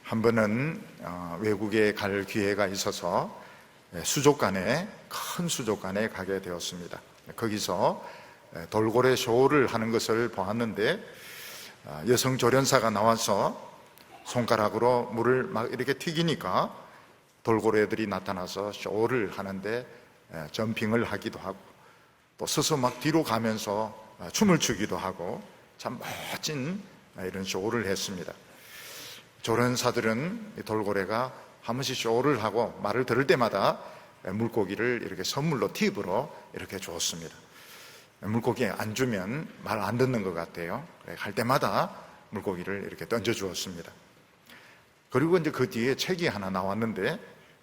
한 번은 외국에 갈 기회가 있어서 큰 수족관에 가게 되었습니다. 거기서 돌고래 쇼를 하는 것을 보았는데, 여성 조련사가 나와서 손가락으로 물을 막 이렇게 튀기니까 돌고래들이 나타나서 쇼를 하는데 점핑을 하기도 하고, 또 서서 막 뒤로 가면서 춤을 추기도 하고, 참 멋진 이런 쇼를 했습니다. 조련사들은 돌고래가 한 번씩 쇼를 하고 말을 들을 때마다 물고기를 이렇게 선물로 팁으로 이렇게 줬습니다. 물고기 안 주면 말 안 듣는 것 같아요. 갈 때마다 물고기를 이렇게 던져 주었습니다. 그리고 이제 그 뒤에 책이 하나 나왔는데,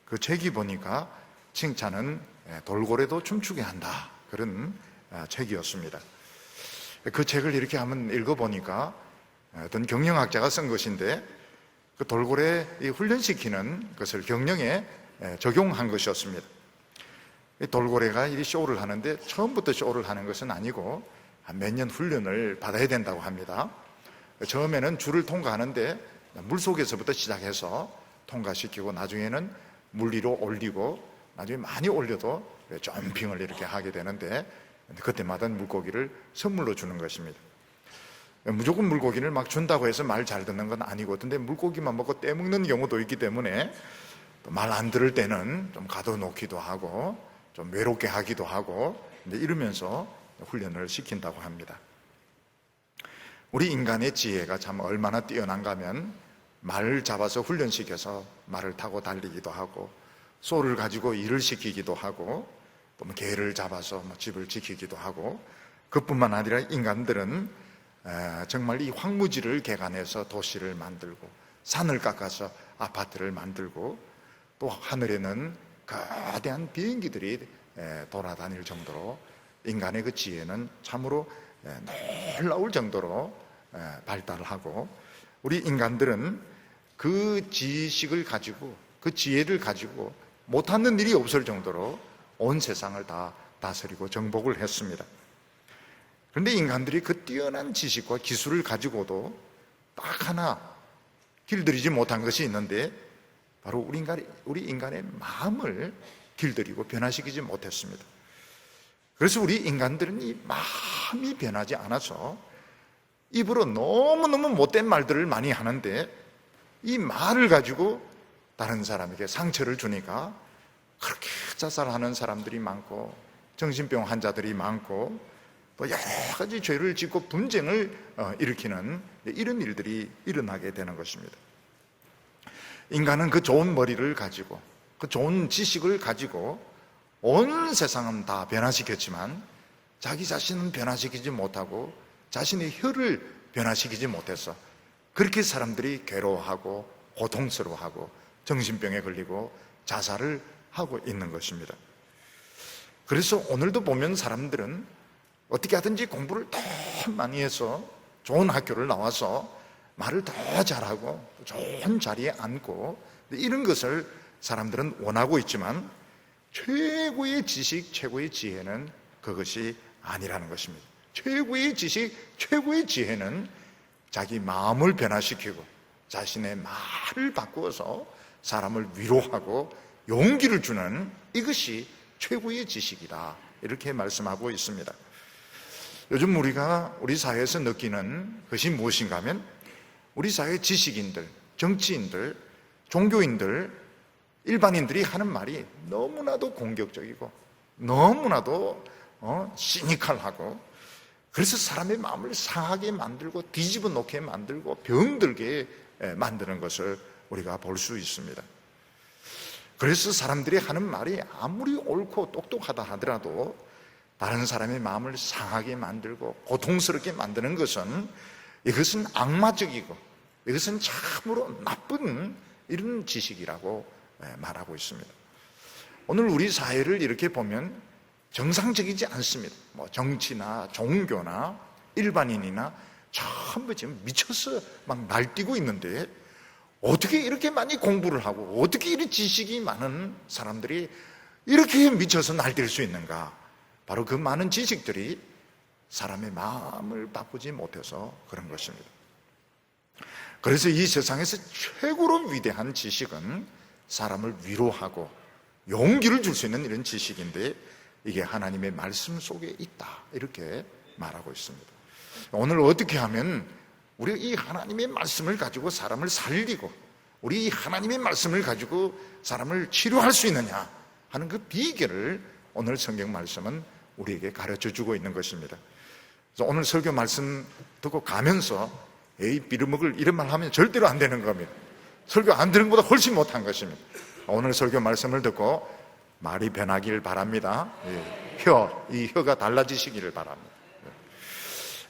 그 책이 보니까 칭찬은 돌고래도 춤추게 한다, 그런 책이었습니다. 그 책을 이렇게 한번 읽어보니까 어떤 경영학자가 쓴 것인데, 그 돌고래 훈련시키는 것을 경영에 적용한 것이었습니다. 돌고래가 이 쇼를 하는데 처음부터 쇼를 하는 것은 아니고 몇 년 훈련을 받아야 된다고 합니다. 처음에는 줄을 통과하는데 물속에서부터 시작해서 통과시키고, 나중에는 물 위로 올리고, 나중에 많이 올려도 점핑을 이렇게 하게 되는데, 그때마다 물고기를 선물로 주는 것입니다. 무조건 물고기를 막 준다고 해서 말 잘 듣는 건 아니고, 근데 물고기만 먹고 떼먹는 경우도 있기 때문에 말 안 들을 때는 좀 가둬놓기도 하고 좀 외롭게 하기도 하고, 이러면서 훈련을 시킨다고 합니다. 우리 인간의 지혜가 참 얼마나 뛰어난가 하면, 말을 잡아서 훈련시켜서 말을 타고 달리기도 하고, 소를 가지고 일을 시키기도 하고, 또 개를 잡아서 집을 지키기도 하고, 그뿐만 아니라 인간들은 정말 이 황무지를 개간해서 도시를 만들고, 산을 깎아서 아파트를 만들고, 또 하늘에는 거대한 비행기들이 돌아다닐 정도로 인간의 그 지혜는 참으로 놀라울 정도로 발달하고, 우리 인간들은 그 지식을 가지고, 그 지혜를 가지고 못하는 일이 없을 정도로 온 세상을 다 다스리고 정복을 했습니다. 그런데 인간들이 그 뛰어난 지식과 기술을 가지고도 딱 하나 길들이지 못한 것이 있는데, 바로 우리 인간의 마음을 길들이고 변화시키지 못했습니다. 그래서 우리 인간들은 이 마음이 변하지 않아서 입으로 너무너무 못된 말들을 많이 하는데, 이 말을 가지고 다른 사람에게 상처를 주니까 그렇게 자살하는 사람들이 많고, 정신병 환자들이 많고, 또 여러 가지 죄를 짓고 분쟁을 일으키는 이런 일들이 일어나게 되는 것입니다. 인간은 그 좋은 머리를 가지고, 그 좋은 지식을 가지고 온 세상은 다 변화시켰지만 자기 자신은 변화시키지 못하고 자신의 혀를 변화시키지 못해서 그렇게 사람들이 괴로워하고 고통스러워하고 정신병에 걸리고 자살을 하고 있는 것입니다. 그래서 오늘도 보면 사람들은 어떻게 하든지 공부를 더 많이 해서 좋은 학교를 나와서 말을 더 잘하고 좋은 자리에 앉고, 이런 것을 사람들은 원하고 있지만 최고의 지식, 최고의 지혜는 그것이 아니라는 것입니다. 최고의 지식, 최고의 지혜는 자기 마음을 변화시키고 자신의 말을 바꾸어서 사람을 위로하고 용기를 주는, 이것이 최고의 지식이다, 이렇게 말씀하고 있습니다. 요즘 우리 사회에서 느끼는 것이 무엇인가 하면, 우리 사회 지식인들, 정치인들, 종교인들, 일반인들이 하는 말이 너무나도 공격적이고 너무나도 시니컬하고, 그래서 사람의 마음을 상하게 만들고 뒤집어 놓게 만들고 병들게 만드는 것을 우리가 볼 수 있습니다. 그래서 사람들이 하는 말이 아무리 옳고 똑똑하다 하더라도 다른 사람의 마음을 상하게 만들고 고통스럽게 만드는 것은, 이것은 악마적이고 이것은 참으로 나쁜 이런 지식이라고 말하고 있습니다. 오늘 우리 사회를 이렇게 보면 정상적이지 않습니다. 정치나 종교나 일반인이나 전부 지금 미쳐서 막 날뛰고 있는데, 어떻게 이렇게 많이 공부를 하고 어떻게 이렇게 지식이 많은 사람들이 이렇게 미쳐서 날뛸 수 있는가? 바로 그 많은 지식들이 사람의 마음을 바꾸지 못해서 그런 것입니다. 그래서 이 세상에서 최고로 위대한 지식은 사람을 위로하고 용기를 줄 수 있는 이런 지식인데, 이게 하나님의 말씀 속에 있다, 이렇게 말하고 있습니다. 오늘 어떻게 하면 우리가 이 하나님의 말씀을 가지고 사람을 살리고, 우리 이 하나님의 말씀을 가지고 사람을 치료할 수 있느냐 하는 그 비결을 오늘 성경 말씀은 우리에게 가르쳐 주고 있는 것입니다. 그래서 오늘 설교 말씀 듣고 가면서 에이 빌어먹을 이런 말 하면 절대로 안 되는 겁니다. 설교 안 들은 것보다 훨씬 못한 것입니다. 오늘 설교 말씀을 듣고 말이 변하길 바랍니다. 이 혀가 달라지시기를 바랍니다.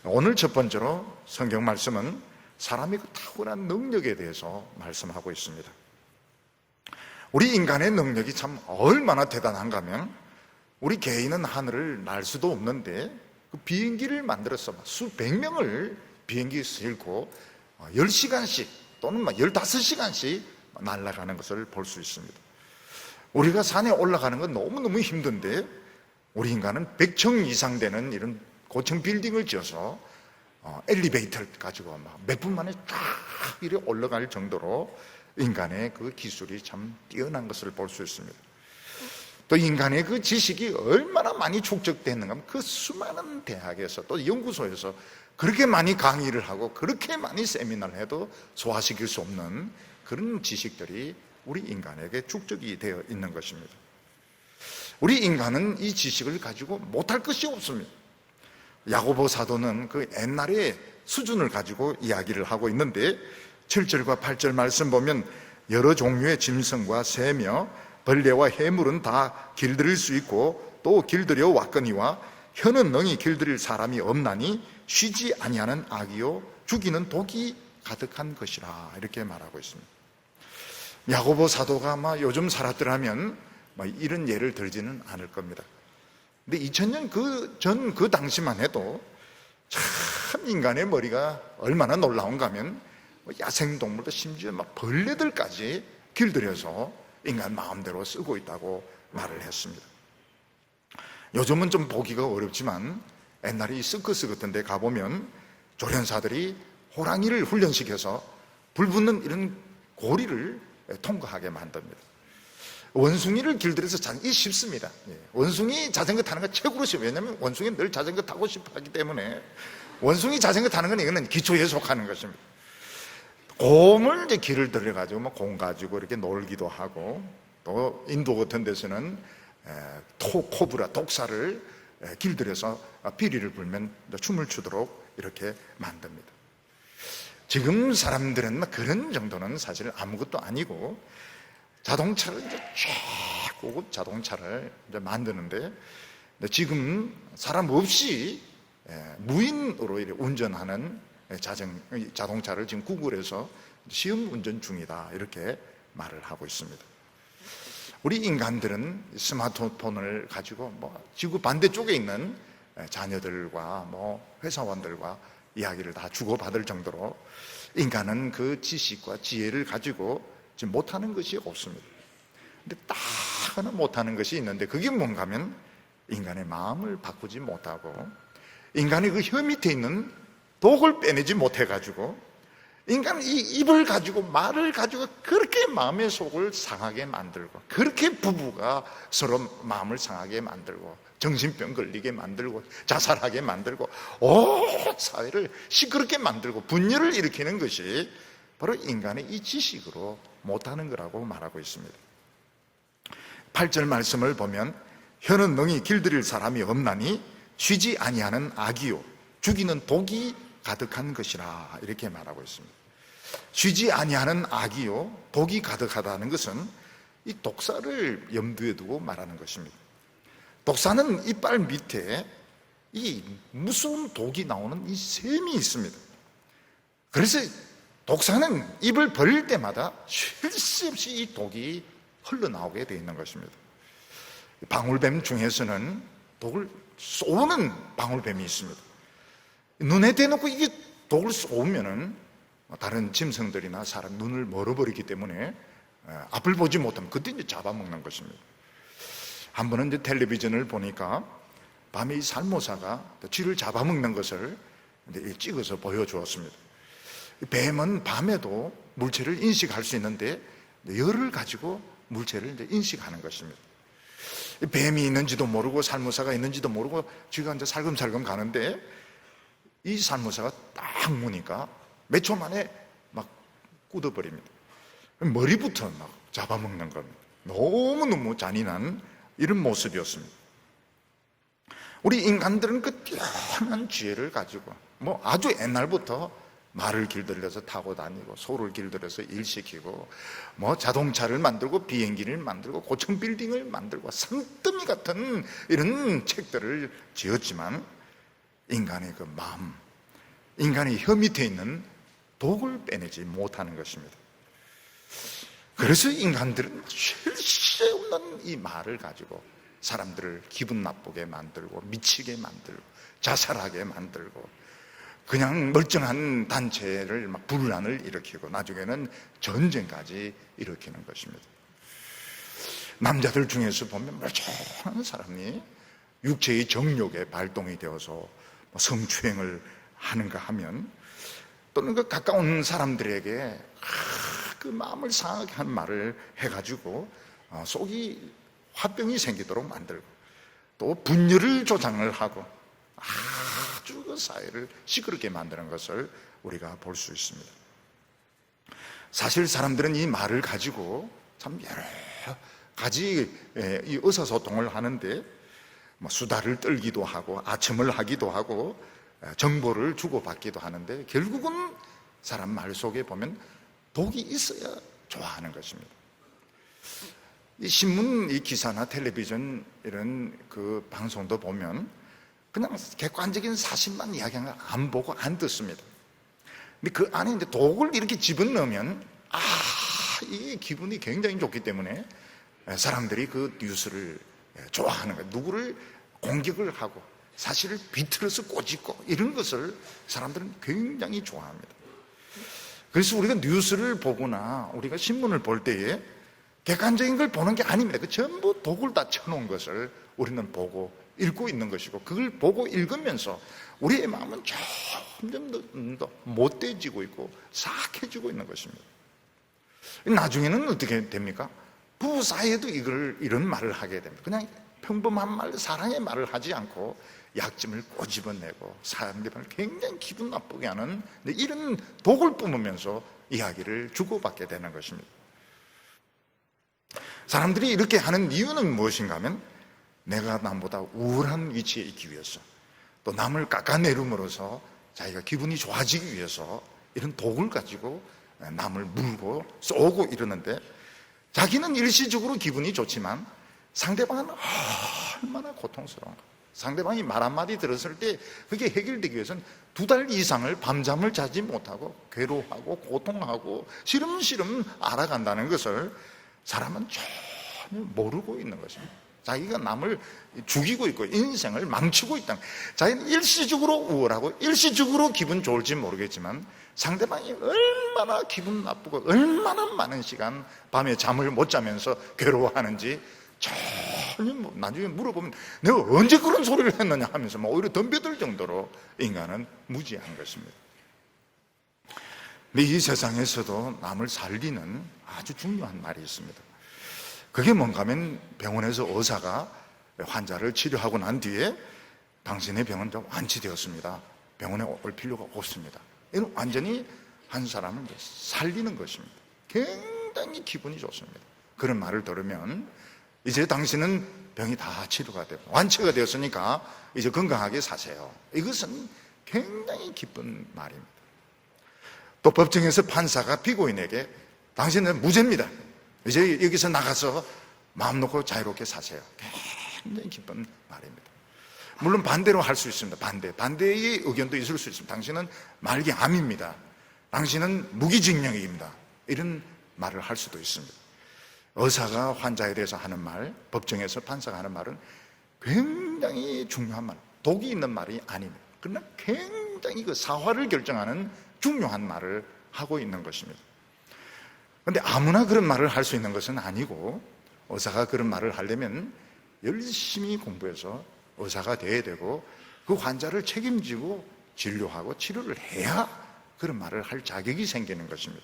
오늘 첫 번째로 성경 말씀은 사람의 그 탁월한 능력에 대해서 말씀하고 있습니다. 우리 인간의 능력이 참 얼마나 대단한가 하면, 우리 개인은 하늘을 날 수도 없는데 그 비행기를 만들어서 수백 명을 비행기에 싣고 10시간씩 또는 15시간씩 날아가는 것을 볼 수 있습니다. 우리가 산에 올라가는 건 너무너무 힘든데, 우리 인간은 100층 이상 되는 이런 고층 빌딩을 지어서 엘리베이터를 가지고 몇 분 만에 쫙 이렇게 올라갈 정도로 인간의 그 기술이 참 뛰어난 것을 볼 수 있습니다. 또 인간의 그 지식이 얼마나 많이 축적됐는가 하면, 그 수많은 대학에서 또 연구소에서 그렇게 많이 강의를 하고 그렇게 많이 세미나를 해도 소화시킬 수 없는 그런 지식들이 우리 인간에게 축적이 되어 있는 것입니다. 우리 인간은 이 지식을 가지고 못할 것이 없습니다. 야고보 사도는 그 옛날의 수준을 가지고 이야기를 하고 있는데, 7절과 8절 말씀 보면 여러 종류의 짐승과 새며 벌레와 해물은 다 길들일 수 있고 또 길들여 왔거니와 혀는 능히 길들일 사람이 없나니 쉬지 아니하는 악이요 죽이는 독이 가득한 것이라, 이렇게 말하고 있습니다. 야고보 사도가 아마 요즘 살았더라면 이런 예를 들지는 않을 겁니다. 근데 2000년 그 당시만 해도 참 인간의 머리가 얼마나 놀라운가 하면, 야생동물도 심지어 벌레들까지 길들여서 인간 마음대로 쓰고 있다고 말을 했습니다. 요즘은 좀 보기가 어렵지만 옛날에 이 서커스 같은 데 가보면 조련사들이 호랑이를 훈련시켜서 불 붙는 이런 고리를 통과하게 만듭니다. 원숭이를 길들여서 자기 쉽습니다. 원숭이 자전거 타는 거 최고로 쉽어요. 왜냐하면 원숭이는 늘 자전거 타고 싶어 하기 때문에, 원숭이 자전거 타는 건 이거는 기초에 속하는 것입니다. 곰을 이제 길을 들여가지고 곰 가지고 이렇게 놀기도 하고, 또 인도 같은 데서는 코브라 독사를 길들여서 비리를 불면 춤을 추도록 이렇게 만듭니다. 지금 사람들은 그런 정도는 사실 아무것도 아니고, 자동차를 이제 최고급 자동차를 이제 만드는데, 지금 사람 없이 무인으로 운전하는 자동차를 지금 구글에서 시험 운전 중이다, 이렇게 말을 하고 있습니다. 우리 인간들은 스마트폰을 가지고 지구 반대쪽에 있는 자녀들과 회사원들과 이야기를 다 주고받을 정도로 인간은 그 지식과 지혜를 가지고 지금 못하는 것이 없습니다. 근데 딱 하나 못하는 것이 있는데, 그게 뭔가 하면 인간의 마음을 바꾸지 못하고, 인간의 그 혀 밑에 있는 독을 빼내지 못해가지고, 인간은 이 입을 가지고 말을 가지고 그렇게 마음의 속을 상하게 만들고, 그렇게 부부가 서로 마음을 상하게 만들고 정신병 걸리게 만들고 자살하게 만들고 온 사회를 시끄럽게 만들고 분열을 일으키는 것이 바로 인간의 이 지식으로 못하는 거라고 말하고 있습니다. 8절 말씀을 보면 혀는 능히 길들일 사람이 없나니 쉬지 아니하는 악이요 죽이는 독이 가득한 것이라, 이렇게 말하고 있습니다. 쉬지 아니하는 악이요 독이 가득하다는 것은 이 독사를 염두에 두고 말하는 것입니다. 독사는 이빨 밑에 이 무서운 독이 나오는 이 샘이 있습니다. 그래서 독사는 입을 벌릴 때마다 쉴 새 없이 이 독이 흘러나오게 되어 있는 것입니다. 방울뱀 중에서는 독을 쏘는 방울뱀이 있습니다. 눈에 대놓고 이게 독을 쏘면은 다른 짐승들이나 사람 눈을 멀어버리기 때문에 앞을 보지 못하면 그때 이제 잡아먹는 것입니다. 한 번은 이제 텔레비전을 보니까 밤에 이 살모사가 쥐를 잡아먹는 것을 이제 찍어서 보여주었습니다. 뱀은 밤에도 물체를 인식할 수 있는데 열을 가지고 물체를 이제 인식하는 것입니다. 뱀이 있는지도 모르고 살모사가 있는지도 모르고 쥐가 이제 살금살금 가는데 이 살모사가 딱 무니까 몇 초 만에 막 굳어버립니다. 머리부터 막 잡아먹는 겁니다. 너무너무 잔인한 이런 모습이었습니다. 우리 인간들은 그 뛰어난 지혜를 가지고 뭐 아주 옛날부터 말을 길들여서 타고 다니고 소를 길들여서 일시키고 뭐 자동차를 만들고 비행기를 만들고 고층 빌딩을 만들고 산더미 같은 이런 책들을 지었지만 인간의 그 마음, 인간의 혀 밑에 있는 독을 빼내지 못하는 것입니다. 그래서 인간들은 쉴 새 없는 이 말을 가지고 사람들을 기분 나쁘게 만들고 미치게 만들고 자살하게 만들고 그냥 멀쩡한 단체를 막 분란을 일으키고 나중에는 전쟁까지 일으키는 것입니다. 남자들 중에서 보면 멀쩡한 사람이 육체의 정욕에 발동이 되어서 성추행을 하는가 하면 또는 그 가까운 사람들에게 그 마음을 상하게 한 말을 해가지고 속이 화병이 생기도록 만들고 또 분열을 조장을 하고 아주 그 사회를 시끄럽게 만드는 것을 우리가 볼 수 있습니다. 사실 사람들은 이 말을 가지고 참 여러 가지 이 의사소통을 하는데 뭐 수다를 떨기도 하고 아첨을 하기도 하고 정보를 주고받기도 하는데 결국은 사람 말 속에 보면 독이 있어야 좋아하는 것입니다. 이 신문 이 기사나 텔레비전 이런 그 방송도 보면 그냥 객관적인 사실만 이야기하는 거 안 보고 안 듣습니다. 근데 그 안에 이제 독을 이렇게 집어넣으면 이 기분이 굉장히 좋기 때문에 사람들이 그 뉴스를 좋아하는 거예요. 누구를 공격을 하고 사실을 비틀어서 꼬집고 이런 것을 사람들은 굉장히 좋아합니다. 그래서 우리가 뉴스를 보거나 우리가 신문을 볼 때에 객관적인 걸 보는 게 아닙니다. 그 전부 독을 다 쳐놓은 것을 우리는 보고 읽고 있는 것이고 그걸 보고 읽으면서 우리의 마음은 점점 더 못돼지고 있고 사악해지고 있는 것입니다. 나중에는 어떻게 됩니까? 부부 사이에도 이런 말을 하게 됩니다. 그냥 평범한 말, 사랑의 말을 하지 않고 약점을 꼬집어내고 사람들을 굉장히 기분 나쁘게 하는 이런 독을 뿜으면서 이야기를 주고받게 되는 것입니다. 사람들이 이렇게 하는 이유는 무엇인가 하면 내가 남보다 우월한 위치에 있기 위해서 또 남을 깎아내림으로써 자기가 기분이 좋아지기 위해서 이런 독을 가지고 남을 물고 쏘고 이러는데 자기는 일시적으로 기분이 좋지만 상대방은 얼마나 고통스러운가. 상대방이 말 한마디 들었을 때 그게 해결되기 위해서는 2달 이상을 밤잠을 자지 못하고 괴로워하고 고통하고 시름시름 알아간다는 것을 사람은 전혀 모르고 있는 것입니다. 자기가 남을 죽이고 있고 인생을 망치고 있다. 자기는 일시적으로 우월하고 일시적으로 기분 좋을지 모르겠지만 상대방이 얼마나 기분 나쁘고 얼마나 많은 시간 밤에 잠을 못 자면서 괴로워하는지 전혀 나중에 물어보면 내가 언제 그런 소리를 했느냐 하면서 오히려 덤벼들 정도로 인간은 무지한 것입니다. 근데 이 세상에서도 남을 살리는 아주 중요한 말이 있습니다. 그게 뭔가 하면 병원에서 의사가 환자를 치료하고 난 뒤에 당신의 병은 좀 완치되었습니다. 병원에 올 필요가 없습니다. 이건 완전히 한 사람을 살리는 것입니다. 굉장히 기분이 좋습니다. 그런 말을 들으면 이제 당신은 병이 다 치료가 되고 완치가 되었으니까 이제 건강하게 사세요. 이것은 굉장히 기쁜 말입니다. 또 법정에서 판사가 피고인에게 당신은 무죄입니다. 이제 여기서 나가서 마음 놓고 자유롭게 사세요. 굉장히 기쁜 말입니다. 물론 반대로 할 수 있습니다. 반대의 의견도 있을 수 있습니다. 당신은 말기 암입니다. 당신은 무기징역입니다. 이런 말을 할 수도 있습니다. 의사가 환자에 대해서 하는 말, 법정에서 판사가 하는 말은 굉장히 중요한 말, 독이 있는 말이 아닙니다. 그러나 굉장히 그 사화를 결정하는 중요한 말을 하고 있는 것입니다. 그런데 아무나 그런 말을 할 수 있는 것은 아니고 의사가 그런 말을 하려면 열심히 공부해서 의사가 돼야 되고 그 환자를 책임지고 진료하고 치료를 해야 그런 말을 할 자격이 생기는 것입니다.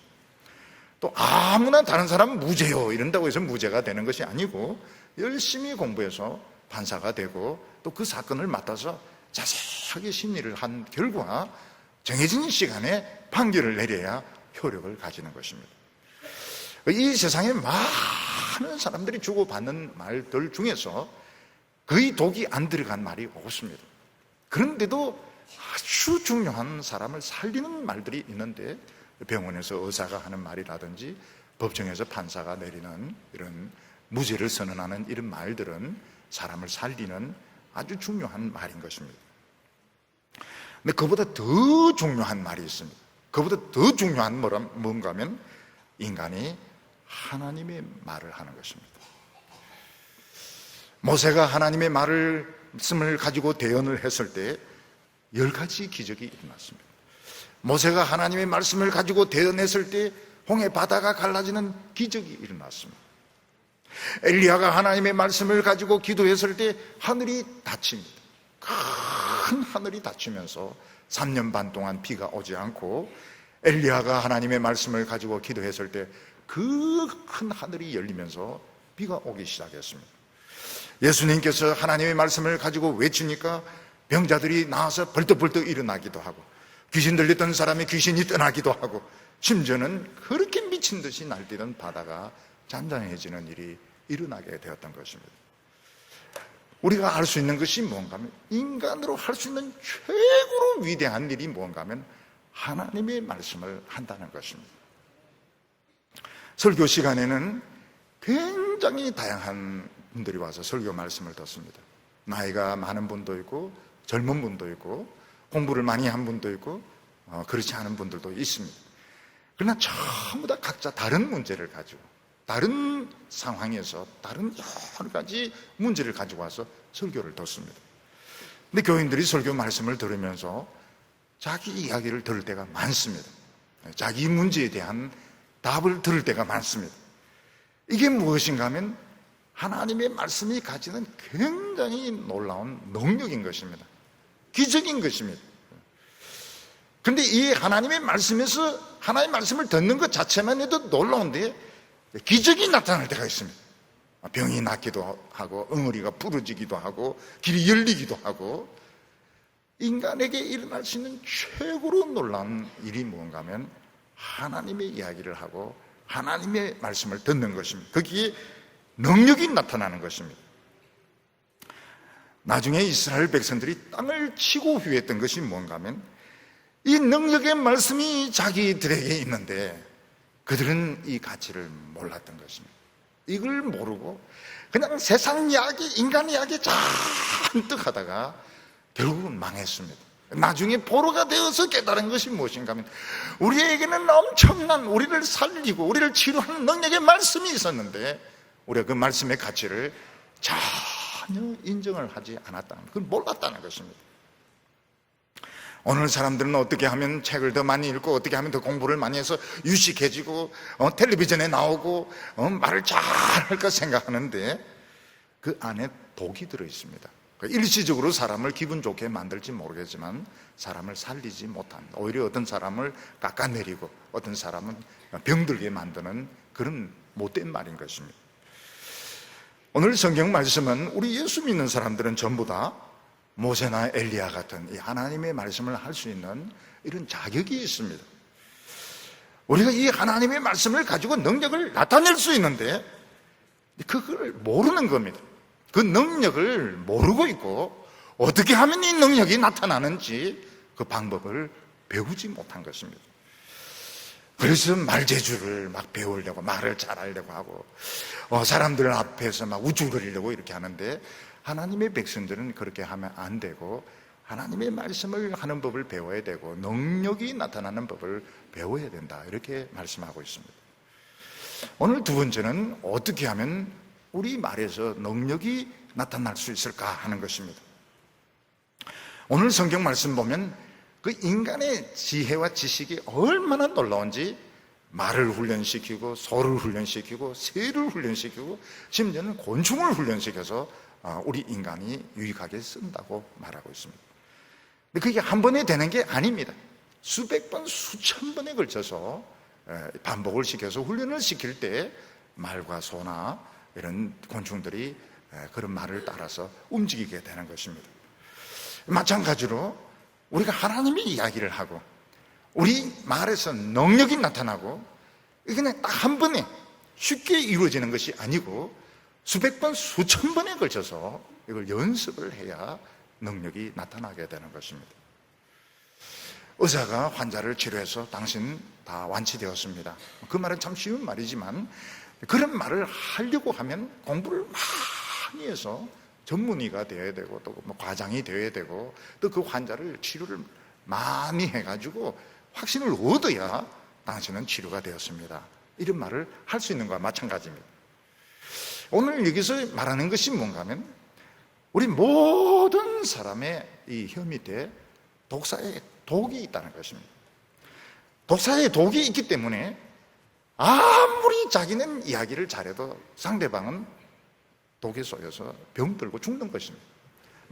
또 아무나 다른 사람은 무죄요 이런다고 해서 무죄가 되는 것이 아니고 열심히 공부해서 판사가 되고 또 그 사건을 맡아서 자세하게 심리를 한 결과 정해진 시간에 판결을 내려야 효력을 가지는 것입니다. 이 세상에 많은 사람들이 주고받는 말들 중에서 거의 독이 안 들어간 말이 없습니다. 그런데도 아주 중요한 사람을 살리는 말들이 있는데, 병원에서 의사가 하는 말이라든지 법정에서 판사가 내리는 이런 무죄를 선언하는 이런 말들은 사람을 살리는 아주 중요한 말인 것입니다. 근데 그보다 더 중요한 말이 있습니다. 그보다 더 중요한 뭔가 하면 인간이 하나님의 말을 하는 것입니다. 모세가 하나님의 말씀을 가지고 대언을 했을 때 10가지 기적이 일어났습니다. 모세가 하나님의 말씀을 가지고 대언했을 때 홍해 바다가 갈라지는 기적이 일어났습니다. 엘리야가 하나님의 말씀을 가지고 기도했을 때 하늘이 닫힙니다. 큰 하늘이 닫히면서 3년 반 동안 비가 오지 않고, 엘리야가 하나님의 말씀을 가지고 기도했을 때 그 큰 하늘이 열리면서 비가 오기 시작했습니다. 예수님께서 하나님의 말씀을 가지고 외치니까 병자들이 나와서 벌떡벌떡 일어나기도 하고, 귀신 들렸던 사람이 귀신이 떠나기도 하고, 심지어는 그렇게 미친 듯이 날뛰던 바다가 잔잔해지는 일이 일어나게 되었던 것입니다. 우리가 알 수 있는 것이 뭔가 하면, 인간으로 할 수 있는 최고로 위대한 일이 뭔가 하면 하나님의 말씀을 한다는 것입니다. 설교 시간에는 굉장히 다양한 분들이 와서 설교 말씀을 듣습니다. 나이가 많은 분도 있고 젊은 분도 있고 공부를 많이 한 분도 있고 그렇지 않은 분들도 있습니다. 그러나 전부 다 각자 다른 문제를 가지고, 다른 상황에서 다른 여러 가지 문제를 가지고 와서 설교를 듣습니다. 근데 교인들이 설교 말씀을 들으면서 자기 이야기를 들을 때가 많습니다. 자기 문제에 대한 답을 들을 때가 많습니다. 이게 무엇인가 하면 하나님의 말씀이 가지는 굉장히 놀라운 능력인 것입니다. 기적인 것입니다. 그런데 이 하나님의 말씀에서 하나님의 말씀을 듣는 것 자체만 해도 놀라운데 기적이 나타날 때가 있습니다. 병이 낫기도 하고 엉어리가 부러지기도 하고 길이 열리기도 하고, 인간에게 일어날 수 있는 최고로 놀라운 일이 뭔가 하면 하나님의 이야기를 하고 하나님의 말씀을 듣는 것입니다. 거기에 능력이 나타나는 것입니다. 나중에 이스라엘 백성들이 땅을 치고 후회했던 것이 뭔가 하면 이 능력의 말씀이 자기들에게 있는데 그들은 이 가치를 몰랐던 것입니다. 이걸 모르고 그냥 세상 이야기, 인간 이야기 잔뜩 하다가 결국은 망했습니다. 나중에 보로가 되어서 깨달은 것이 무엇인가 하면 우리에게는 엄청난, 우리를 살리고 우리를 치료하는 능력의 말씀이 있었는데 우리가 그 말씀의 가치를 전혀 인정을 하지 않았다는, 그걸 몰랐다는 것입니다. 오늘 사람들은 어떻게 하면 책을 더 많이 읽고 어떻게 하면 더 공부를 많이 해서 유식해지고 텔레비전에 나오고 말을 잘할까 생각하는데 그 안에 독이 들어있습니다. 일시적으로 사람을 기분 좋게 만들지 모르겠지만 사람을 살리지 못합니다. 오히려 어떤 사람을 깎아내리고 어떤 사람은 병들게 만드는 그런 못된 말인 것입니다. 오늘 성경 말씀은 우리 예수 믿는 사람들은 전부 다 모세나 엘리야 같은 이 하나님의 말씀을 할 수 있는 이런 자격이 있습니다. 우리가 이 하나님의 말씀을 가지고 능력을 나타낼 수 있는데 그걸 모르는 겁니다. 그 능력을 모르고 있고 어떻게 하면 이 능력이 나타나는지 그 방법을 배우지 못한 것입니다. 그래서 말재주를 막 배우려고 말을 잘하려고 하고 사람들 앞에서 막 우쭐거리려고 이렇게 하는데, 하나님의 백성들은 그렇게 하면 안 되고 하나님의 말씀을 하는 법을 배워야 되고 능력이 나타나는 법을 배워야 된다, 이렇게 말씀하고 있습니다. 오늘 두 번째는 어떻게 하면 우리 말에서 능력이 나타날 수 있을까 하는 것입니다. 오늘 성경 말씀 보면 그 인간의 지혜와 지식이 얼마나 놀라운지 말을 훈련시키고 소를 훈련시키고 새를 훈련시키고 심지어는 곤충을 훈련시켜서 우리 인간이 유익하게 쓴다고 말하고 있습니다. 근데 그게 한 번에 되는 게 아닙니다. 수백 번, 수천 번에 걸쳐서 반복을 시켜서 훈련을 시킬 때 말과 소나 이런 곤충들이 그런 말을 따라서 움직이게 되는 것입니다. 마찬가지로 우리가 하나님의 이야기를 하고 우리 말에서 능력이 나타나고 이게 그냥 딱 한 번에 쉽게 이루어지는 것이 아니고 수백 번, 수천 번에 걸쳐서 이걸 연습을 해야 능력이 나타나게 되는 것입니다. 의사가 환자를 치료해서 당신 다 완치되었습니다. 그 말은 참 쉬운 말이지만 그런 말을 하려고 하면 공부를 많이 해서 전문의가 되어야 되고 또 뭐 과장이 되어야 되고 또 그 환자를 치료를 많이 해가지고 확신을 얻어야 당신은 치료가 되었습니다. 이런 말을 할 수 있는 것과 마찬가지입니다. 오늘 여기서 말하는 것이 뭔가 하면 우리 모든 사람의 이 혀 밑에 독사의 독이 있다는 것입니다. 독사의 독이 있기 때문에 아무리 자기는 이야기를 잘해도 상대방은 독에 쏘여서 병들고 죽는 것입니다.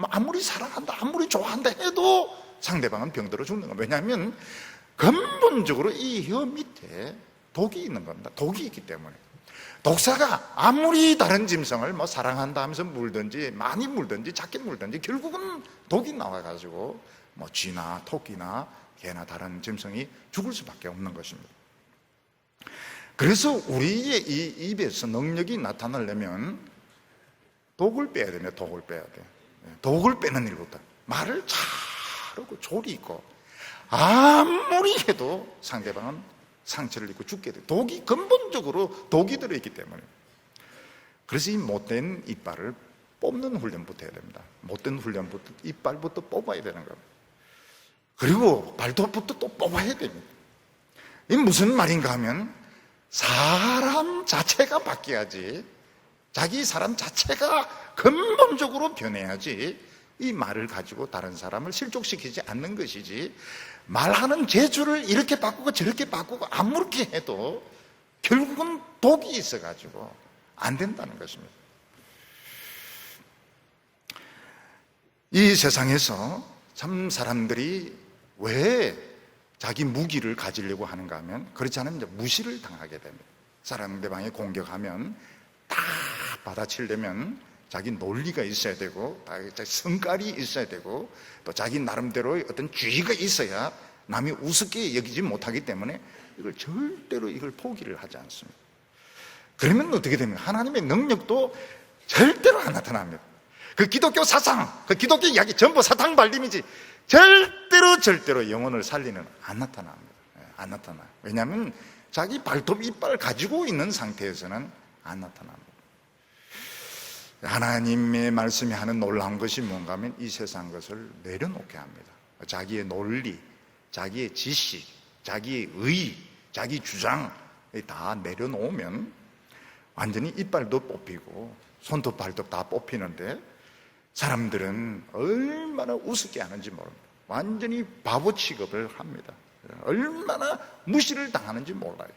아무리 사랑한다, 아무리 좋아한다 해도 상대방은 병들어 죽는 겁니다. 왜냐하면 근본적으로 이 혀 밑에 독이 있는 겁니다. 독이 있기 때문에. 독사가 아무리 다른 짐승을 뭐 사랑한다 하면서 물든지 많이 물든지 작게 물든지 결국은 독이 나와가지고 뭐 쥐나 토끼나 개나 다른 짐승이 죽을 수밖에 없는 것입니다. 그래서 우리의 이 입에서 능력이 나타나려면 독을 빼야 됩니다. 독을 빼야 돼. 독을 빼는 일부터 말을 잘하고 조리 있고 아무리 해도 상대방은 상처를 입고 죽게 돼. 독이 근본적으로 독이 들어있기 때문에. 그래서 이 못된 이빨을 뽑는 훈련부터 해야 됩니다. 못된 훈련부터 이빨부터 뽑아야 되는 겁니다. 그리고 발톱부터 또 뽑아야 됩니다. 이 무슨 말인가 하면 사람 자체가 바뀌어야지, 자기 사람 자체가 근본적으로 변해야지 이 말을 가지고 다른 사람을 실족시키지 않는 것이지, 말하는 재주를 이렇게 바꾸고 저렇게 바꾸고 아무렇게 해도 결국은 독이 있어가지고 안 된다는 것입니다. 이 세상에서 참 사람들이 왜 자기 무기를 가지려고 하는가 하면 그렇지 않으면 이제 무시를 당하게 됩니다. 상대방이 공격하면 딱 받아치려면 자기 논리가 있어야 되고 자기 성깔이 있어야 되고 또 자기 나름대로의 어떤 주의가 있어야 남이 우습게 여기지 못하기 때문에 이걸 절대로 이걸 포기를 하지 않습니다. 그러면 어떻게 됩니까? 하나님의 능력도 절대로 안 나타납니다. 그 기독교 사상, 그 기독교 이야기 전부 사탕 발림이지 절대로 영혼을 살리는 안 나타납니다. 안 나타나요. 왜냐하면 자기 발톱 이빨을 가지고 있는 상태에서는 안 나타납니다. 하나님의 말씀이 하는 놀라운 것이 뭔가 하면 이 세상 것을 내려놓게 합니다. 자기의 논리, 자기의 지식, 자기의 의, 자기 주장 다 내려놓으면 완전히 이빨도 뽑히고 손톱 발톱 다 뽑히는데 사람들은 얼마나 우습게 하는지 모릅니다. 완전히 바보 취급을 합니다. 얼마나 무시를 당하는지 몰라요.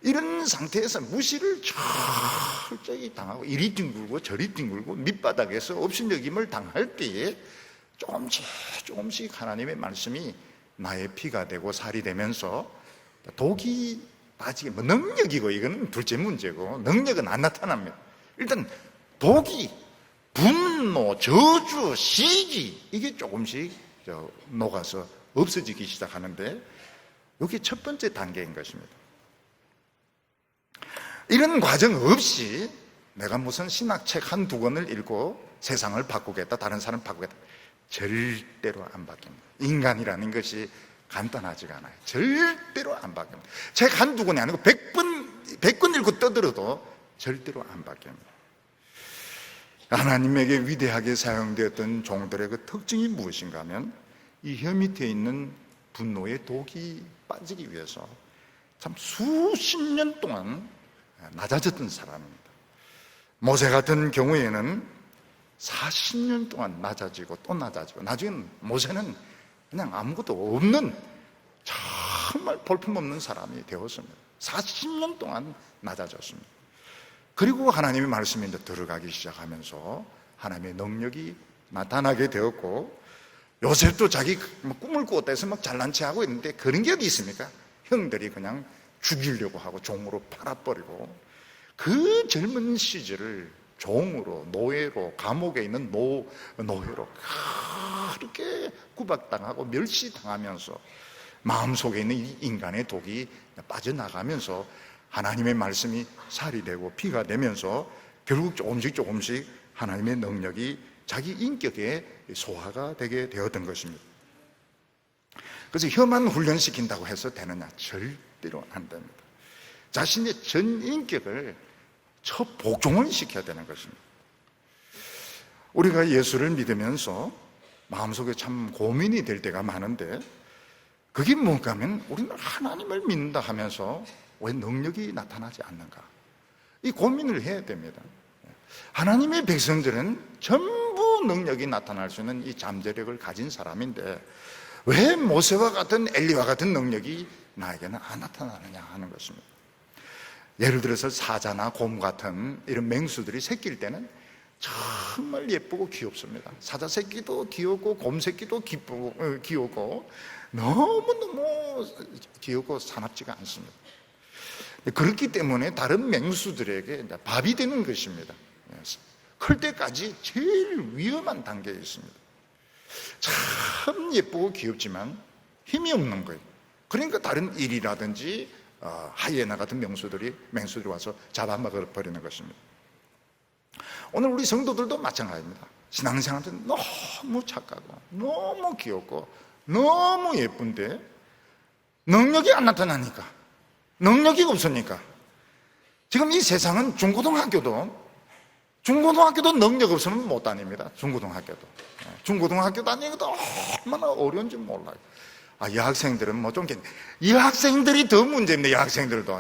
이런 상태에서 무시를 철저히 당하고 이리 뒹굴고 저리 뒹굴고 밑바닥에서 업신여김을 당할 때에 조금씩 하나님의 말씀이 나의 피가 되고 살이 되면서 독이 빠지게, 뭐 능력이고 이거는 둘째 문제고 능력은 안 나타납니다. 일단 독이 분노, 저주, 시기 이게 조금씩 녹아서 없어지기 시작하는데 이게 첫 번째 단계인 것입니다. 이런 과정 없이 내가 무슨 신학책 한두 권을 읽고 세상을 바꾸겠다, 다른 사람 바꾸겠다, 절대로 안 바뀝니다. 인간이라는 것이 간단하지가 않아요. 절대로 안 바뀝니다. 책 한두 권이 아니고 100권 읽고 떠들어도 절대로 안 바뀝니다. 하나님에게 위대하게 사용되었던 종들의 그 특징이 무엇인가 하면 이 혀 밑에 있는 분노의 독이 빠지기 위해서 참 수십 년 동안 낮아졌던 사람입니다. 모세 같은 경우에는 40년 동안 낮아지고 또 낮아지고 나중에는 모세는 그냥 아무것도 없는 정말 볼품없는 사람이 되었습니다. 40년 동안 낮아졌습니다. 그리고 하나님의 말씀이 이제 들어가기 시작하면서 하나님의 능력이 나타나게 되었고 요셉도 자기 꿈을 꾸었다 해서 막 잘난 체 하고 있는데 그런 게 어디 있습니까? 형들이 그냥 죽이려고 하고 종으로 팔아버리고, 그 젊은 시절을 종으로, 노예로, 감옥에 있는 노예로 그렇게 구박당하고 멸시당하면서 마음속에 있는 이 인간의 독이 빠져나가면서 하나님의 말씀이 살이 되고 피가 되면서 결국 조금씩 하나님의 능력이 자기 인격에 소화가 되게 되었던 것입니다. 그래서 혀만 훈련시킨다고 해서 되느냐? 절대로 안 됩니다. 자신의 전 인격을 복종을 시켜야 되는 것입니다. 우리가 예수를 믿으면서 마음속에 참 고민이 될 때가 많은데, 그게 뭔가 하면 우리는 하나님을 믿는다 하면서 왜 능력이 나타나지 않는가? 이 고민을 해야 됩니다. 하나님의 백성들은 전부 능력이 나타날 수 있는 이 잠재력을 가진 사람인데 왜 모세와 같은 엘리와 같은 능력이 나에게는 안 나타나느냐 하는 것입니다. 예를 들어서 사자나 곰 같은 이런 맹수들이 새끼일 때는 정말 예쁘고 귀엽습니다. 사자 새끼도 귀엽고 곰 새끼도 귀엽고 너무너무 귀엽고 사납지가 않습니다. 그렇기 때문에 다른 맹수들에게 밥이 되는 것입니다. 클 때까지 제일 위험한 단계에 있습니다. 참 예쁘고 귀엽지만 힘이 없는 거예요. 그러니까 다른 일이라든지 하이에나 같은 맹수들이 와서 잡아먹어버리는 것입니다. 오늘 우리 성도들도 마찬가지입니다. 신앙생활 때 너무 착하고 너무 귀엽고 너무 예쁜데 능력이 안 나타나니까, 능력이 없으니까, 지금 이 세상은 중고등학교도 능력 없으면 못 다닙니다. 중고등학교 다니기도 얼마나 어려운지 몰라요. 여학생들은 여학생들이 더 문제입니다. 여학생들도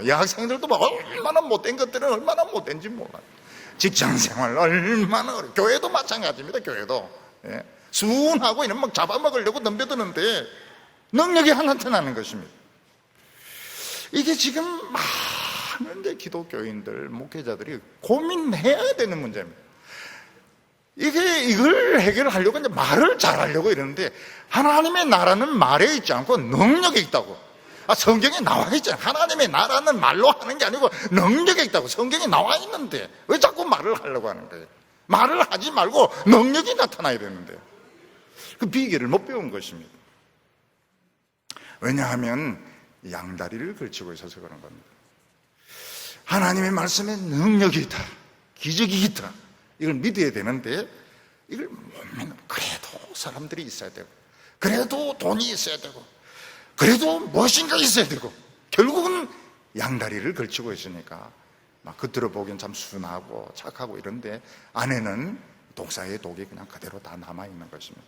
얼마나 못된 것들은 얼마나 못된지 몰라요. 직장생활 얼마나 어려워. 교회도 마찬가지입니다. 순하고 이런 막 잡아먹으려고 덤벼드는데 능력이 안 나타나는 것입니다. 이게 지금 많은 기독교인들, 목회자들이 고민해야 되는 문제입니다. 이걸 해결하려고 이제 말을 잘하려고 이러는데, 하나님의 나라는 말에 있지 않고 능력에 있다고. 성경에 나와 있잖아요. 하나님의 나라는 말로 하는 게 아니고 능력에 있다고 성경에 나와 있는데 왜 자꾸 말을 하려고 하는 거예요? 말을 하지 말고 능력이 나타나야 되는데 그 비결을 못 배운 것입니다. 왜냐하면 양다리를 걸치고 있어서 그런 겁니다. 하나님의 말씀에 능력이 있다, 기적이 있다, 이걸 믿어야 되는데 이걸 못 믿는, 그래도 사람들이 있어야 되고, 그래도 돈이 있어야 되고, 그래도 무엇인가 있어야 되고, 결국은 양다리를 걸치고 있으니까 막 겉으로 보기엔 참 순하고 착하고 이런데 안에는 독사의 독이 그냥 그대로 다 남아있는 것입니다.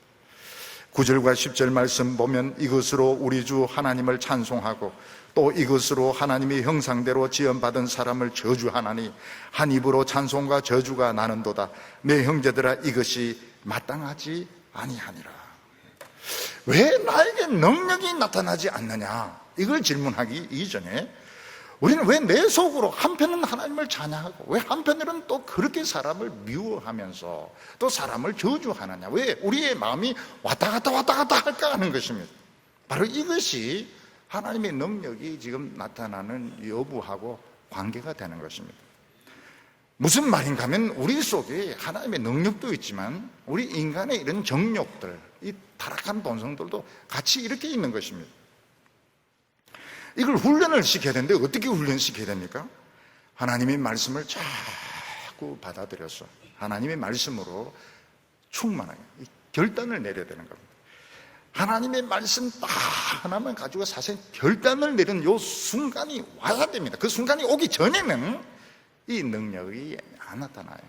9절과 10절 말씀 보면 이것으로 우리 주 하나님을 찬송하고 또 이것으로 하나님의 형상대로 지음받은 사람을 저주하나니 한 입으로 찬송과 저주가 나는도다. 내 형제들아 이것이 마땅하지 아니하니라. 왜 나에게 능력이 나타나지 않느냐, 이걸 질문하기 이전에 우리는 왜 내 속으로 한편은 하나님을 찬양하고 왜 한편으로는 또 그렇게 사람을 미워하면서 또 사람을 저주하느냐, 왜 우리의 마음이 왔다 갔다 할까 하는 것입니다. 바로 이것이 하나님의 능력이 지금 나타나는 여부하고 관계가 되는 것입니다. 무슨 말인가 하면 우리 속에 하나님의 능력도 있지만 우리 인간의 이런 정욕들, 이 타락한 본성들도 같이 이렇게 있는 것입니다. 이걸 훈련을 시켜야 되는데 어떻게 훈련시켜야 됩니까? 하나님의 말씀을 자꾸 받아들여서 하나님의 말씀으로 충만하게 결단을 내려야 되는 겁니다. 하나님의 말씀 딱 하나만 가지고 사실 결단을 내리는 요 순간이 와야 됩니다. 그 순간이 오기 전에는 이 능력이 안 나타나요.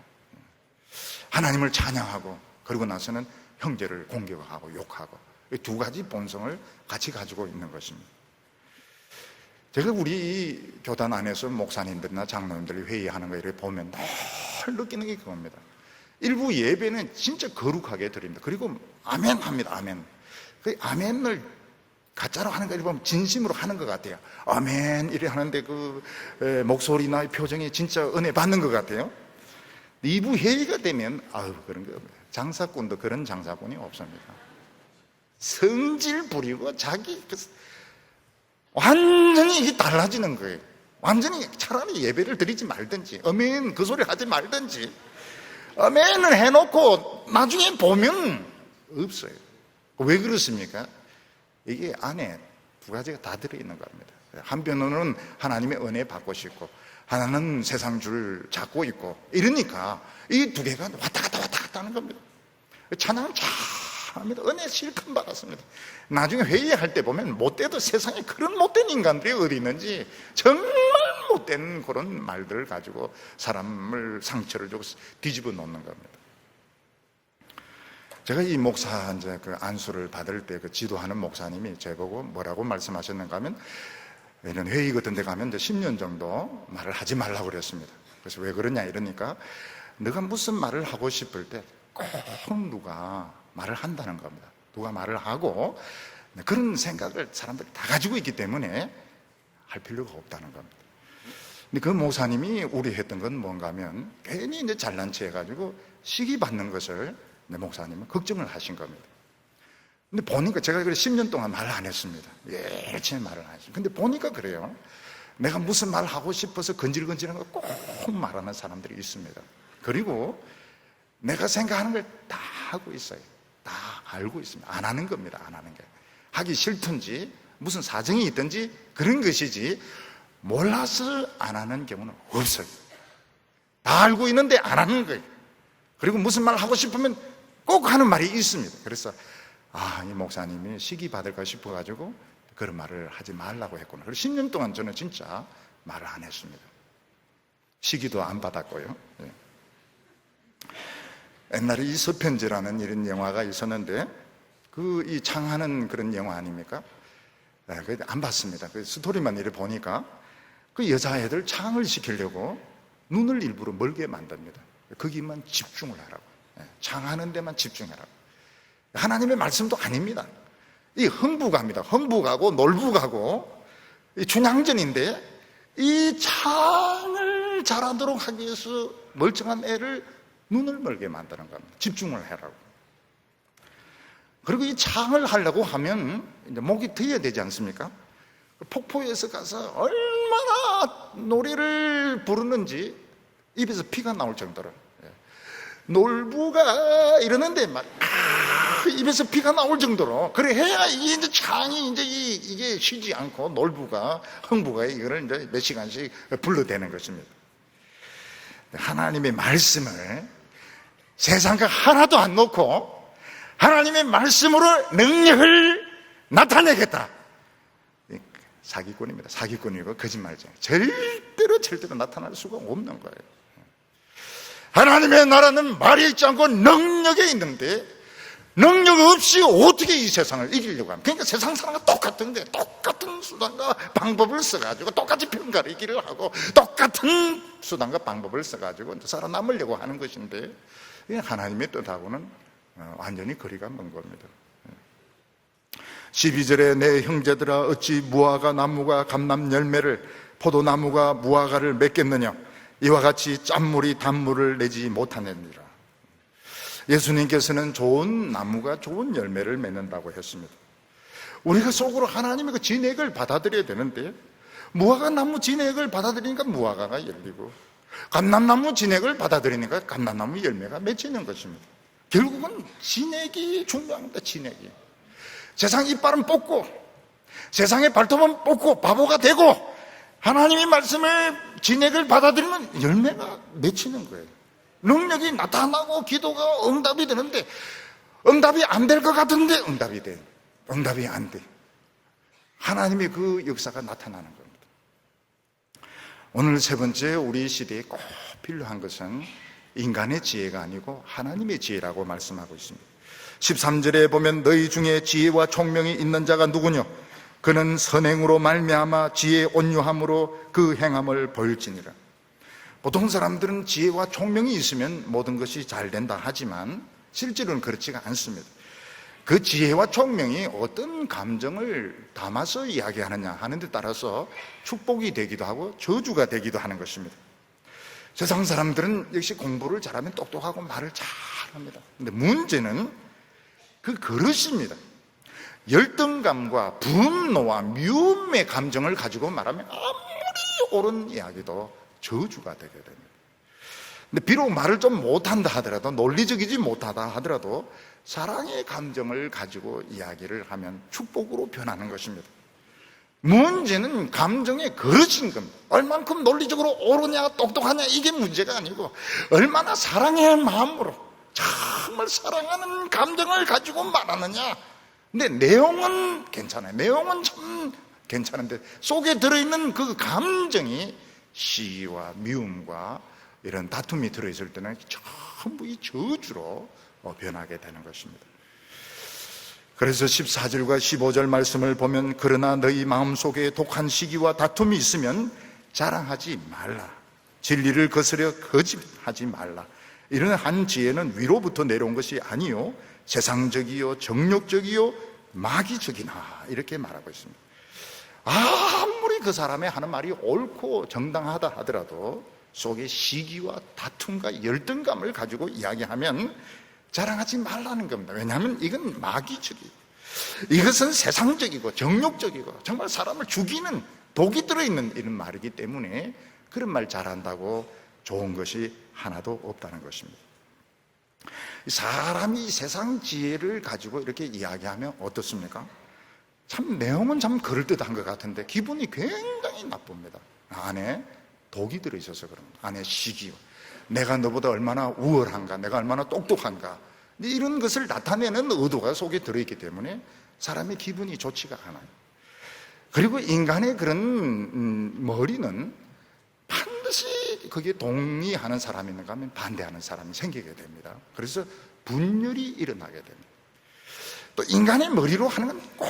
하나님을 찬양하고 그러고 나서는 형제를 공격하고 욕하고 이 두 가지 본성을 같이 가지고 있는 것입니다. 제가 우리 교단 안에서 목사님들이나 장로님들이 회의하는 거 이렇게 보면 늘 느끼는 게 그겁니다. 일부 예배는 진짜 거룩하게 드립니다. 그리고 아멘 합니다. 아멘. 그 아멘을 가짜로 하는 거 보면 진심으로 하는 것 같아요. 아멘 이래 하는데 그 목소리나 표정이 진짜 은혜 받는 것 같아요. 이부 회의가 되면 그런 거 장사꾼도 그런 장사꾼이 없습니다. 성질 부리고 자기 완전히 이게 달라지는 거예요. 완전히 차라리 예배를 드리지 말든지 아멘 그 소리 하지 말든지 아멘을 해놓고 나중에 보면 없어요. 왜 그렇습니까? 이게 안에 두 가지가 다 들어있는 겁니다. 한편으로는 하나님의 은혜 받고 싶고 하나는 세상 줄 잡고 있고 이러니까 이 두 개가 왔다 갔다 하는 겁니다. 찬양 잘합니다. 은혜 실컷 받았습니다. 나중에 회의할 때 보면 못돼도 세상에 그런 못된 인간들이 어디 있는지 정말 못된 그런 말들을 가지고 사람을 상처를 주고 뒤집어 놓는 겁니다. 제가 이 목사 이제 그 안수를 받을 때 그 지도하는 목사님이 저보고 뭐라고 말씀하셨는가 하면 이런 회의 같은 데 가면 이제 10년 정도 말을 하지 말라고 그랬습니다. 그래서 왜 그러냐 이러니까 너가 무슨 말을 하고 싶을 때 꼭 누가 말을 한다는 겁니다. 누가 말을 하고 그런 생각을 사람들이 다 가지고 있기 때문에 할 필요가 없다는 겁니다. 근데 그 목사님이 우려했던 건 뭔가 하면 괜히 이제 잘난 체 해가지고 시기 받는 것을 내 목사님은 걱정을 하신 겁니다. 근데 보니까 제가 그래 10년 동안 말을 안 했습니다. 열심히 말을 안 했습니다. 근데 보니까 그래요. 내가 무슨 말 하고 싶어서 건질건질한 거 꼭 말하는 사람들이 있습니다. 그리고 내가 생각하는 걸 다 하고 있어요. 다 알고 있습니다. 안 하는 겁니다. 안 하는 게. 하기 싫든지 무슨 사정이 있든지 그런 것이지 몰라서 안 하는 경우는 없어요. 다 알고 있는데 안 하는 거예요. 그리고 무슨 말 하고 싶으면 꼭 하는 말이 있습니다. 그래서 이 목사님이 시기 받을까 싶어가지고 그런 말을 하지 말라고 했구나. 그래서 10년 동안 저는 진짜 말을 안 했습니다. 시기도 안 받았고요. 예. 옛날에 이 서편지라는 이런 영화가 있었는데 이 창하는 그런 영화 아닙니까? 안 봤습니다. 그 스토리만 이렇게 보니까 그 여자애들 창을 시키려고 눈을 일부러 멀게 만듭니다. 거기만 집중을 하라고. 창하는 데만 집중하라고. 하나님의 말씀도 아닙니다. 이 흥부가입니다. 흥부가고 놀부가고 이 춘향전인데 이 창을 잘하도록 하기 위해서 멀쩡한 애를 눈을 멀게 만드는 겁니다. 집중을 하라고. 그리고 이 창을 하려고 하면 이제 목이 트여야 되지 않습니까? 폭포에서 가서 얼마나 노래를 부르는지 입에서 피가 나올 정도로 놀부가 이러는데 막 입에서 피가 나올 정도로 그래 해야 이제 창이 이게 쉬지 않고 놀부가 흥부가 이거를 이제 몇 시간씩 불러대는 것입니다. 하나님의 말씀을 세상과 하나도 안 놓고 하나님의 말씀으로 능력을 나타내겠다. 사기꾼입니다. 사기꾼이고 거짓말이죠. 절대로 나타날 수가 없는 거예요. 하나님의 나라는 말이 있지 않고 능력에 있는데 능력 없이 어떻게 이 세상을 이기려고 합니까? 그러니까 세상 사람과 똑같은데 똑같은 수단과 방법을 써가지고 똑같이 편가르기를 하고 똑같은 수단과 방법을 써가지고 살아남으려고 하는 것인데 하나님의 뜻하고는 완전히 거리가 먼 겁니다. 12절에 내 형제들아 어찌 무화과 나무가 감람 열매를 포도나무가 무화과를 맺겠느냐 이와 같이 짠물이 단물을 내지 못하느니라. 예수님께서는 좋은 나무가 좋은 열매를 맺는다고 했습니다. 우리가 속으로 하나님의 그 진액을 받아들여야 되는데 무화과 나무 진액을 받아들이니까 무화과가 열리고 감람나무 진액을 받아들이니까 감람나무 열매가 맺히는 것입니다. 결국은 진액이 중요합니다. 진액이. 세상 이빨은 뽑고 세상의 발톱은 뽑고 바보가 되고 하나님의 말씀을 진액을 받아들이면 열매가 맺히는 거예요. 능력이 나타나고 기도가 응답이 되는데 응답이 안 될 것 같은데 응답이 돼. 응답이 안 돼. 하나님의 그 역사가 나타나는 겁니다. 오늘 세 번째 우리 시대에 꼭 필요한 것은 인간의 지혜가 아니고 하나님의 지혜라고 말씀하고 있습니다. 13절에 보면 너희 중에 지혜와 총명이 있는 자가 누구뇨? 그는 선행으로 말미암아 지혜의 온유함으로 그 행함을 보일지니라. 보통 사람들은 지혜와 총명이 있으면 모든 것이 잘 된다 하지만 실제로는 그렇지가 않습니다. 그 지혜와 총명이 어떤 감정을 담아서 이야기하느냐 하는 데 따라서 축복이 되기도 하고 저주가 되기도 하는 것입니다. 세상 사람들은 역시 공부를 잘하면 똑똑하고 말을 잘합니다. 근데 문제는 그 그릇입니다. 열등감과 분노와 미움의 감정을 가지고 말하면 아무리 옳은 이야기도 저주가 되게 됩니다. 근데 비록 말을 좀 못한다 하더라도, 논리적이지 못하다 하더라도 사랑의 감정을 가지고 이야기를 하면 축복으로 변하는 것입니다. 문제는 감정에 거르신 겁니다. 얼만큼 논리적으로 옳으냐 똑똑하냐 이게 문제가 아니고, 얼마나 사랑의 마음으로 정말 사랑하는 감정을 가지고 말하느냐. 근데 내용은 괜찮아요. 내용은 참 괜찮은데 속에 들어있는 그 감정이 시기와 미움과 이런 다툼이 들어있을 때는 전부 이 저주로 변하게 되는 것입니다. 그래서 14절과 15절 말씀을 보면, 그러나 너희 마음속에 독한 시기와 다툼이 있으면 자랑하지 말라. 진리를 거스려 거짓하지 말라. 이런 한 지혜는 위로부터 내려온 것이 아니요 세상적이요 정욕적이요 마귀적이나, 이렇게 말하고 있습니다. 아무리 그 사람의 하는 말이 옳고 정당하다 하더라도 속에 시기와 다툼과 열등감을 가지고 이야기하면 자랑하지 말라는 겁니다. 왜냐하면 이건 마귀적이고, 이것은 세상적이고 정욕적이고 정말 사람을 죽이는 독이 들어있는 이런 말이기 때문에 그런 말 잘한다고 좋은 것이 하나도 없다는 것입니다. 사람이 세상 지혜를 가지고 이렇게 이야기하면 어떻습니까? 참 내용은 참 그럴듯한 것 같은데 기분이 굉장히 나쁩니다. 안에 독이 들어있어서 그럽니다. 안에 시기, 내가 너보다 얼마나 우월한가, 내가 얼마나 똑똑한가, 이런 것을 나타내는 의도가 속에 들어있기 때문에 사람의 기분이 좋지가 않아요. 그리고 인간의 그런 머리는 반드시 거기에 동의하는 사람이 있는가 하면 반대하는 사람이 생기게 됩니다. 그래서 분열이 일어나게 됩니다. 또 인간의 머리로 하는 건 꼭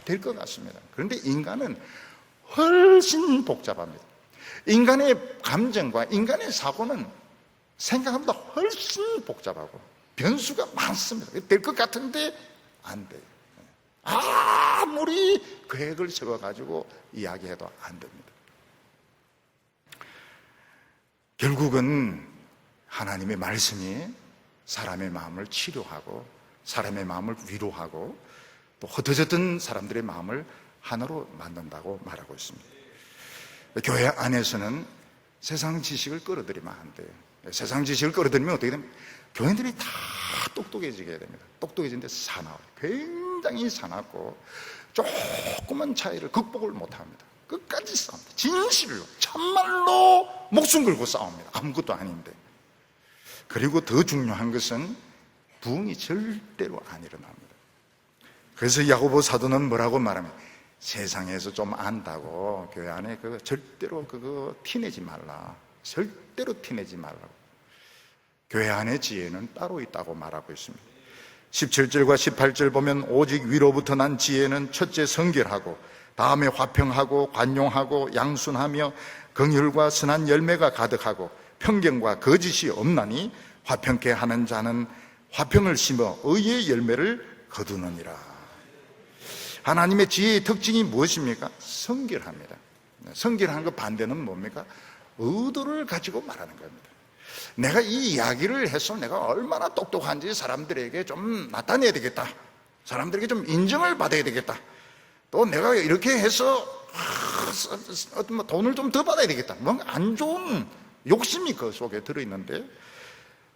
될 것 같습니다. 그런데 인간은 훨씬 복잡합니다. 인간의 감정과 인간의 사고는 생각보다 훨씬 복잡하고 변수가 많습니다. 될 것 같은데 안 돼요. 아무리 계획을 세워가지고 이야기해도 안 됩니다. 결국은 하나님의 말씀이 사람의 마음을 치료하고 사람의 마음을 위로하고 또 흩어졌던 사람들의 마음을 하나로 만든다고 말하고 있습니다. 교회 안에서는 세상 지식을 끌어들이면 안 돼요. 세상 지식을 끌어들이면 어떻게 됩니까? 교인들이 다 똑똑해지게 됩니다. 똑똑해지는데 사나워요. 굉장히 사납고 조그만 차이를 극복을 못합니다. 끝까지 싸웁니다. 진실로, 참말로 목숨 걸고 싸웁니다. 아무것도 아닌데. 그리고 더 중요한 것은 부흥이 절대로 안 일어납니다. 그래서 야고보 사도는 뭐라고 말하면, 세상에서 좀 안다고 교회 안에 절대로 그거 티내지 말라. 절대로 티내지 말라고. 교회 안의 지혜는 따로 있다고 말하고 있습니다. 17절과 18절 보면, 오직 위로부터 난 지혜는 첫째 성결하고 다음에 화평하고 관용하고 양순하며 긍휼과 선한 열매가 가득하고 편견과 거짓이 없나니 화평케 하는 자는 화평을 심어 의의 열매를 거두느니라. 하나님의 지혜의 특징이 무엇입니까? 성결합니다. 성결한 그 반대는 뭡니까? 의도를 가지고 말하는 겁니다. 내가 이 이야기를 해서 내가 얼마나 똑똑한지 사람들에게 좀 나타내야 되겠다. 사람들에게 좀 인정을 받아야 되겠다. 또 내가 이렇게 해서 어떤 돈을 좀 더 받아야 되겠다. 뭔가 안 좋은 욕심이 그 속에 들어있는데,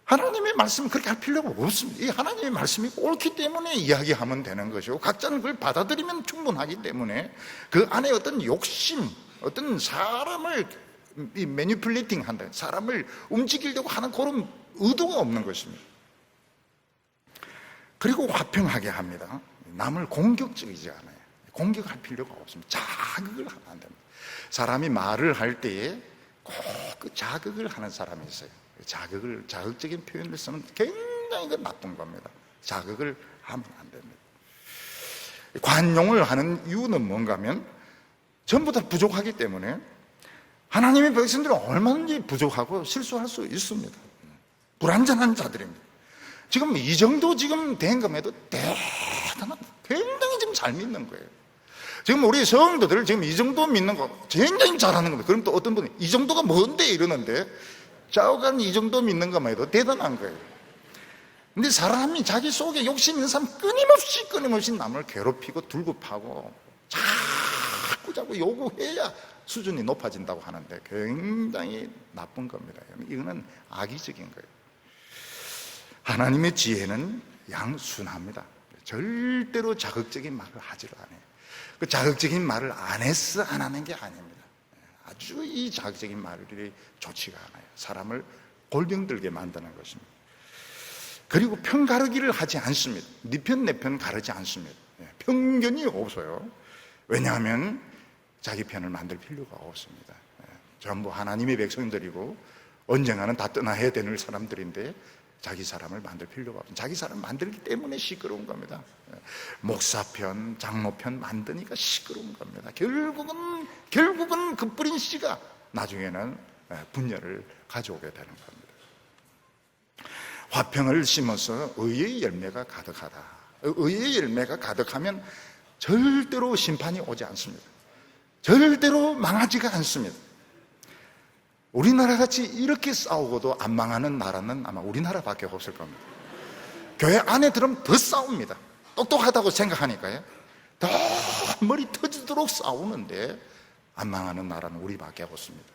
하나님의 말씀은 그렇게 할 필요가 없습니다. 이 하나님의 말씀이 옳기 때문에 이야기하면 되는 것이고, 각자는 그걸 받아들이면 충분하기 때문에 그 안에 어떤 욕심, 어떤 사람을 매니플레이팅 한다, 사람을 움직이려고 하는 그런 의도가 없는 것입니다. 그리고 화평하게 합니다. 남을 공격적이지 않아요. 공격할 필요가 없습니다. 자극을 하면 안 됩니다. 사람이 말을 할 때에 꼭 그 자극을 하는 사람이 있어요. 자극적인 표현을 쓰면 굉장히 나쁜 겁니다. 자극을 하면 안 됩니다. 관용을 하는 이유는 뭔가 하면 전부 다 부족하기 때문에, 하나님의 백성들은 얼마든지 부족하고 실수할 수 있습니다. 불완전한 자들입니다. 지금 이 정도 지금 된 것에도 대단합니다. 굉장히 지금 잘 믿는 거예요. 지금 우리 성도들 지금 이 정도 믿는 거 굉장히 잘하는 겁니다. 그럼 또 어떤 분이 이 정도가 뭔데 이러는데, 좌우간 이 정도 믿는 것만 해도 대단한 거예요. 근데 사람이 자기 속에 욕심 있는 사람 끊임없이 남을 괴롭히고 둘고 파고 자꾸 요구해야 수준이 높아진다고 하는데 굉장히 나쁜 겁니다. 이거는 악의적인 거예요. 하나님의 지혜는 양순합니다. 절대로 자극적인 말을 하지를 않아요. 그 자극적인 말을 안 해서 안 하는 게 아닙니다. 아주 이 자극적인 말들이 좋지가 않아요. 사람을 골병들게 만드는 것입니다. 그리고 편 가르기를 하지 않습니다. 네 편 내 편 가르지 않습니다. 편견이 없어요. 왜냐하면 자기 편을 만들 필요가 없습니다. 전부 하나님의 백성들이고 언젠가는 다 떠나야 되는 사람들인데 자기 사람을 만들 필요가 없습니다. 자기 사람 만들기 때문에 시끄러운 겁니다. 목사편, 장로편 만드니까 시끄러운 겁니다. 결국은 그 뿌린 씨가 나중에는 분열을 가져오게 되는 겁니다. 화평을 심어서 의의 열매가 가득하다. 의의 열매가 가득하면 절대로 심판이 오지 않습니다. 절대로 망하지가 않습니다. 우리나라 같이 이렇게 싸우고도 안 망하는 나라는 아마 우리나라밖에 없을 겁니다. 교회 안에 들으면 더 싸웁니다. 똑똑하다고 생각하니까요. 더 머리 터지도록 싸우는데 안 망하는 나라는 우리밖에 없습니다.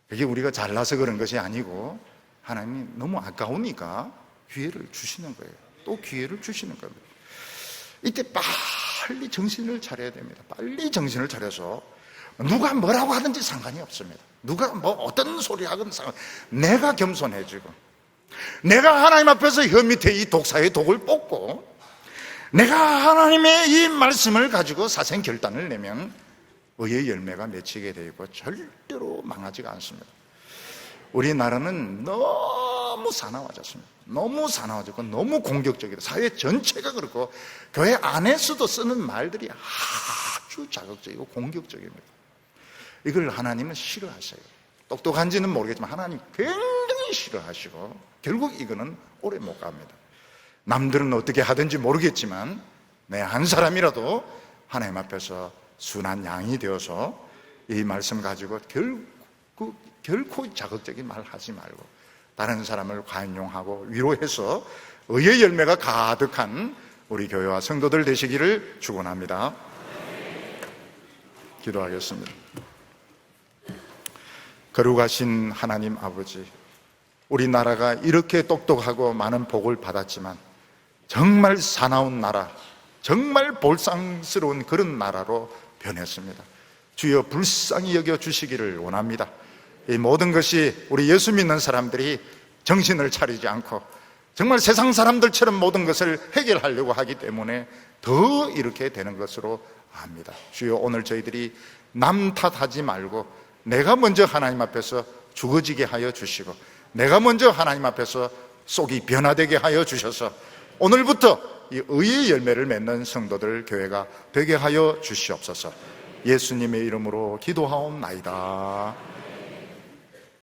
그게 우리가 잘나서 그런 것이 아니고 하나님이 너무 아까우니까 기회를 주시는 거예요. 또 기회를 주시는 겁니다. 이때 빨리 정신을 차려야 됩니다. 빨리 정신을 차려서 누가 뭐라고 하든지 상관이 없습니다. 누가 뭐 어떤 소리 하든 내가 겸손해지고 내가 하나님 앞에서 혀 밑에 이 독사의 독을 뽑고 내가 하나님의 이 말씀을 가지고 사생 결단을 내면 의의 열매가 맺히게 되고 절대로 망하지가 않습니다. 우리나라는 너무 사나워졌습니다. 너무 사나워졌고 너무 공격적이다. 사회 전체가 그렇고 교회 안에서도 쓰는 말들이 아주 자극적이고 공격적입니다. 이걸 하나님은 싫어하세요. 똑똑한지는 모르겠지만 하나님 굉장히 싫어하시고 결국 이거는 오래 못 갑니다. 남들은 어떻게 하든지 모르겠지만 내 한 사람이라도 하나님 앞에서 순한 양이 되어서 이 말씀 가지고 결코 자극적인 말 하지 말고 다른 사람을 관용하고 위로해서 의의 열매가 가득한 우리 교회와 성도들 되시기를 축원합니다. 기도하겠습니다. 거룩하신 하나님 아버지, 우리나라가 이렇게 똑똑하고 많은 복을 받았지만 정말 사나운 나라, 정말 볼상스러운 그런 나라로 변했습니다. 주여 불쌍히 여겨주시기를 원합니다. 이 모든 것이 우리 예수 믿는 사람들이 정신을 차리지 않고 정말 세상 사람들처럼 모든 것을 해결하려고 하기 때문에 더 이렇게 되는 것으로 압니다. 주여 오늘 저희들이 남 탓하지 말고 내가 먼저 하나님 앞에서 죽어지게 하여 주시고 내가 먼저 하나님 앞에서 속이 변화되게 하여 주셔서 오늘부터 이 의의 열매를 맺는 성도들 교회가 되게 하여 주시옵소서. 예수님의 이름으로 기도하옵나이다.